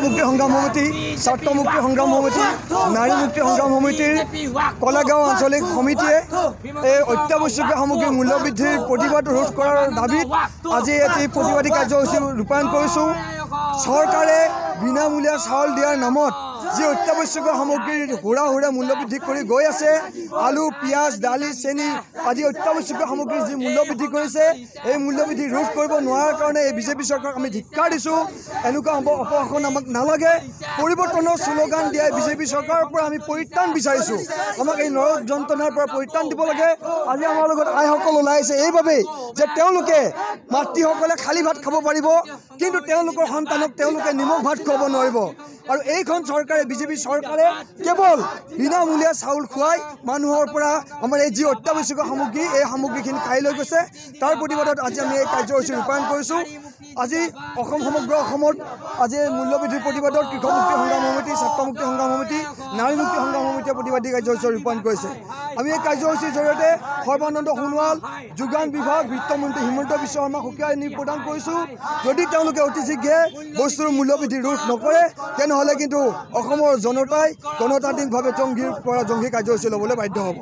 মুক্তি সংগ্ৰাম সমিতি, ছাত্ৰ মুক্তি সংগ্ৰাম সমিতি, নাৰী মুক্তি সংগ্ৰাম সমিতিৰ কলাগাঁও আঞ্চলিক সমিতিয়ে এই অত্যাৱশ্যকীয় সামগ্ৰীৰ মূল্য বৃদ্ধিৰ প্ৰতিবাদ ৰোধ কৰাৰ দাবীত আজি এটি প্ৰতিবাদী কাৰ্যসূচী ৰূপায়ণ কৰিছোঁ। চৰকাৰে বিনামূলীয়া চাউল দিয়াৰ নামত যি অত্যাৱশ্যকীয় সামগ্ৰীৰ হুৰা মূল্য বৃদ্ধি কৰি গৈ আছে, আলু, পিঁয়াজ, দালি, চেনি আদি অত্যাৱশ্যকীয় সামগ্ৰীৰ যি মূল্য বৃদ্ধি কৰিছে, এই মূল্য বৃদ্ধি ৰোধ কৰিব নোৱাৰাৰ কাৰণে এই বিজেপি চৰকাৰক আমি ধিক্কাৰ দিছোঁ। এনেকুৱা অপশাসন আমাক নালাগে। পৰিৱৰ্তনৰ শ্লোগান দিয়াই বিজেপি চৰকাৰৰ পৰা আমি পৰিত্ৰাণ বিচাৰিছোঁ। আমাক এই নৰক যন্ত্ৰণাৰ পৰা পৰিত্ৰাণ দিব লাগে। আজি আমাৰ লগত আইসকল ওলাই আহিছে এইবাবেই যে তেওঁলোকে মাতৃসকলে খালী ভাত খাব পাৰিব, কিন্তু তেওঁলোকৰ সন্তানক তেওঁলোকে নিমখ ভাত খুৱাব নোৱাৰিব। আৰু এইখন চৰকাৰে, বিজেপি চৰকাৰে কেৱল বিনামূলীয়া চাউল খুৱাই মানুহৰ পৰা আমাৰ এই যি অত্যাৱশ্যকীয় সামগ্ৰী, এই সামগ্ৰীখিনি খাই লৈ গৈছে। তাৰ প্ৰতিবাদত আজি আমি এই কাৰ্যসূচী ৰূপায়ণ কৰিছোঁ। আজি সমগ্ৰ অসমত আজি মূল্যবৃদ্ধিৰ প্ৰতিবাদত কৃষক মুক্তি সংগ্ৰাম সমিতি, ছাত্ৰ মুক্তি সংগ্ৰাম সমিতি, নাৰী মুক্তি সংগ্ৰাম সমিতিয়ে প্ৰতিবাদী কাৰ্যসূচী ৰূপায়ণ কৰিছে। আমি এই কাৰ্যসূচীৰ জৰিয়তে সৰ্বানন্দ সোণোৱাল, যোগান বিভাগ, বিত্তমন্ত্ৰী হিমন্ত বিশ্ব শৰ্মাক সুকীয়া নিয়োগ প্ৰদান কৰিছোঁ। যদি তেওঁলোকে অতি শীঘ্ৰে বস্তুৰ মূল্যবৃদ্ধি ৰোধ নকৰে, তেনেহ'লে কিন্তু অসমৰ জনতাই গণতান্ত্ৰিকভাৱে জংঘী কাৰ্যসূচী ল'বলৈ বাধ্য হ'ব।